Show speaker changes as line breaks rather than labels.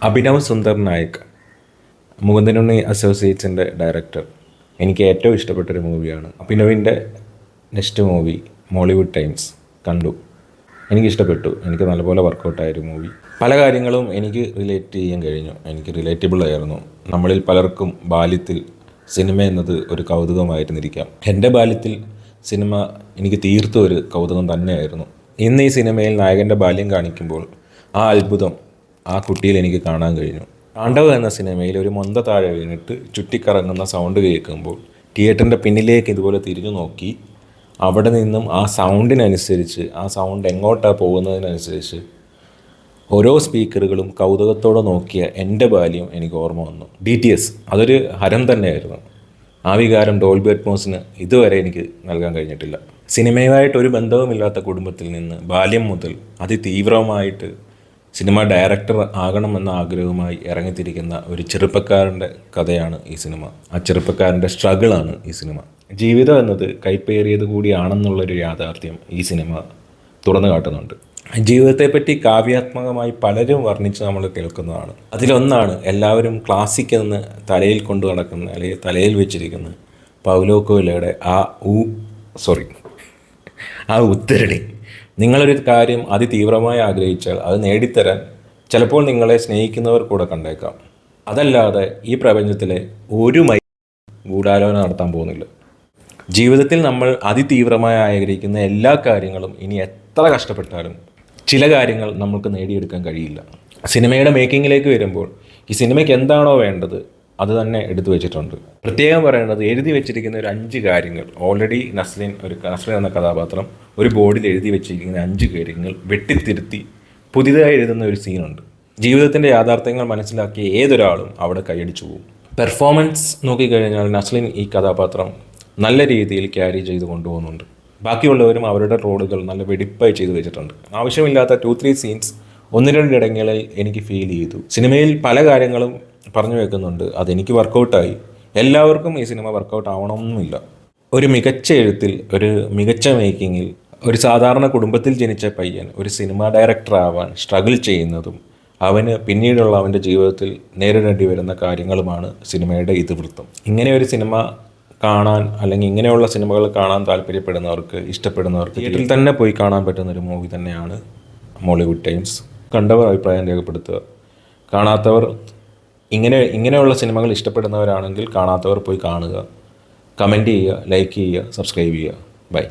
Abhinav Sundar Nayak, Mukundanunni അസോസിയേറ്റ്സിൻ്റെ director. എനിക്ക് ഏറ്റവും ഇഷ്ടപ്പെട്ടൊരു മൂവിയാണ്. അഭിനവിൻ്റെ നെക്സ്റ്റ് മൂവി മോളിവുഡ് ടൈംസ് കണ്ടു. എനിക്കിഷ്ടപ്പെട്ടു. എനിക്ക് നല്ലപോലെ വർക്കൗട്ടായൊരു മൂവി. പല കാര്യങ്ങളും എനിക്ക് റിലേറ്റ് ചെയ്യാൻ കഴിഞ്ഞു. എനിക്ക് റിലേറ്റബിൾ ആയിരുന്നു. നമ്മളിൽ പലർക്കും ബാല്യത്തിൽ സിനിമ എന്നത് ഒരു കൗതുകമായിരുന്നിരിക്കാം. എൻ്റെ ബാല്യത്തിൽ സിനിമ എനിക്ക് തീർത്തും ഒരു കൗതുകം തന്നെയായിരുന്നു. ഇന്ന് ഈ സിനിമയിൽ നായകൻ്റെ ബാല്യം കാണിക്കുമ്പോൾ ആ അത്ഭുതം ആ കുട്ടിയിൽ എനിക്ക് കാണാൻ കഴിഞ്ഞു. താണ്ഡവ് എന്ന സിനിമയിൽ ഒരു മൊന്ത താഴെ വീണിട്ട് ചുറ്റിക്കറങ്ങുന്ന സൗണ്ട് കേൾക്കുമ്പോൾ തിയേറ്ററിൻ്റെ പിന്നിലേക്ക് ഇതുപോലെ തിരിഞ്ഞു നോക്കി അവിടെ നിന്നും ആ സൗണ്ടിനനുസരിച്ച് ആ സൗണ്ട് എങ്ങോട്ടാണ് പോകുന്നതിനനുസരിച്ച് ഓരോ സ്പീക്കറുകളും കൗതുകത്തോടെ നോക്കിയ എൻ്റെ ബാല്യം എനിക്ക് ഓർമ്മ വന്നു. DTS അതൊരു ഹരം തന്നെയായിരുന്നു. ആ വികാരം ഡോൾബി അറ്റ്മോസിന് ഇതുവരെ എനിക്ക് നൽകാൻ കഴിഞ്ഞിട്ടില്ല. സിനിമയുമായിട്ട് ഒരു ബന്ധവുമില്ലാത്ത കുടുംബത്തിൽ നിന്ന് ബാല്യം മുതൽ അതിതീവ്രമായിട്ട് സിനിമ ഡയറക്ടർ ആകണമെന്ന ആഗ്രഹവുമായി ഇറങ്ങിത്തിരിക്കുന്ന ഒരു ചെറുപ്പക്കാരൻ്റെ കഥയാണ് ഈ സിനിമ. ആ ചെറുപ്പക്കാരൻ്റെ സ്ട്രഗിളാണ് ഈ സിനിമ. ജീവിതം എന്നത് കൈപ്പേറിയത് കൂടിയാണെന്നുള്ളൊരു യാഥാർത്ഥ്യം ഈ സിനിമ തുറന്നു കാട്ടുന്നുണ്ട്. ജീവിതത്തെപ്പറ്റി കാവ്യാത്മകമായി പലരും വർണ്ണിച്ച് നമ്മൾ കേൾക്കുന്നതാണ്. അതിലൊന്നാണ് എല്ലാവരും ക്ലാസിക് എന്ന് തലയിൽ കൊണ്ടു നടക്കുന്ന അല്ലെങ്കിൽ തലയിൽ വെച്ചിരിക്കുന്ന പൗലോ കൊയ്ലോയുടെ ആ ഉദ്ധരണി. നിങ്ങളൊരു കാര്യം അതിതീവ്രമായി ആഗ്രഹിച്ചാൽ അത് നേടിത്തരാൻ ചിലപ്പോൾ നിങ്ങളെ സ്നേഹിക്കുന്നവർ കൂടെ കണ്ടേക്കാം. അതല്ലാതെ ഈ പ്രപഞ്ചത്തിലെ ഒരു ഗൂഢാലോചന നടത്താൻ പോകുന്നില്ല. ജീവിതത്തിൽ നമ്മൾ അതിതീവ്രമായി ആഗ്രഹിക്കുന്ന എല്ലാ കാര്യങ്ങളും ഇനി എത്ര കഷ്ടപ്പെട്ടാലും ചില കാര്യങ്ങൾ നമുക്ക് നേടിയെടുക്കാൻ കഴിയില്ല. സിനിമയുടെ മേക്കിങ്ങിലേക്ക് വരുമ്പോൾ ഈ സിനിമയ്ക്ക് എന്താണോ വേണ്ടത് അത് തന്നെ എടുത്തു വെച്ചിട്ടുണ്ട്. പ്രത്യേകം പറയേണ്ടത് എഴുതി വെച്ചിരിക്കുന്ന ഒരു 5 കാര്യങ്ങൾ ഓൾറെഡി നസ്ലിൻ എന്ന കഥാപാത്രം ഒരു ബോർഡിൽ എഴുതി വെച്ചിരിക്കുന്ന 5 കാര്യങ്ങൾ വെട്ടിത്തിരുത്തി പുതിയതായി എഴുതുന്ന ഒരു സീനുണ്ട്. ജീവിതത്തിൻ്റെ യാഥാർത്ഥ്യങ്ങൾ മനസ്സിലാക്കിയ ഏതൊരാളും അവിടെ കൈയടിച്ചു പോകും. പെർഫോമൻസ് നോക്കിക്കഴിഞ്ഞാൽ നസ്ലിൻ ഈ കഥാപാത്രം നല്ല രീതിയിൽ ക്യാരി ചെയ്ത് കൊണ്ടുപോകുന്നുണ്ട്. ബാക്കിയുള്ളവരും അവരുടെ റോളുകൾ നല്ല വെടിപ്പായി ചെയ്തു വെച്ചിട്ടുണ്ട്. ആവശ്യമില്ലാത്ത 2-3 സീൻസ് 1-2 ഇടങ്ങളിൽ എനിക്ക് ഫീൽ ചെയ്തു. സിനിമയിൽ പല കാര്യങ്ങളും പറഞ്ഞു വെക്കുന്നുണ്ട്, അതെനിക്ക് വർക്കൗട്ടായി. എല്ലാവർക്കും ഈ സിനിമ വർക്കൗട്ട് ആവണമെന്നില്ല. ഒരു മികച്ച എഴുത്തിൽ, ഒരു മികച്ച മേക്കിങ്ങിൽ ഒരു സാധാരണ കുടുംബത്തിൽ ജനിച്ച പയ്യൻ ഒരു സിനിമ ഡയറക്ടർ ആവാൻ സ്ട്രഗിൾ ചെയ്യുന്നതും അവന് പിന്നീടുള്ള അവൻ്റെ ജീവിതത്തിൽ നേരിടേണ്ടി വരുന്ന കാര്യങ്ങളുമാണ് സിനിമയുടെ ഇതിവൃത്തം. ഇങ്ങനെ ഒരു സിനിമ കാണാൻ അല്ലെങ്കിൽ ഇങ്ങനെയുള്ള സിനിമകൾ കാണാൻ താല്പര്യപ്പെടുന്നവർക്ക്, ഇഷ്ടപ്പെടുന്നവർക്ക് തിയേറ്ററിൽ തന്നെ പോയി കാണാൻ പറ്റുന്നൊരു മൂവി തന്നെയാണ് മോളിവുഡ് ടൈംസ്. കണ്ടവർ അഭിപ്രായം രേഖപ്പെടുത്തുക. കാണാത്തവർ ഇങ്ങനെയുള്ള സിനിമകൾ ഇഷ്ടപ്പെടുന്നവരാണെങ്കിൽ കാണാത്തവർ പോയി കാണുക, കമൻറ്റ് ചെയ്യുക, ലൈക്ക് ചെയ്യുക, സബ്സ്ക്രൈബ് ചെയ്യുക. ബൈ.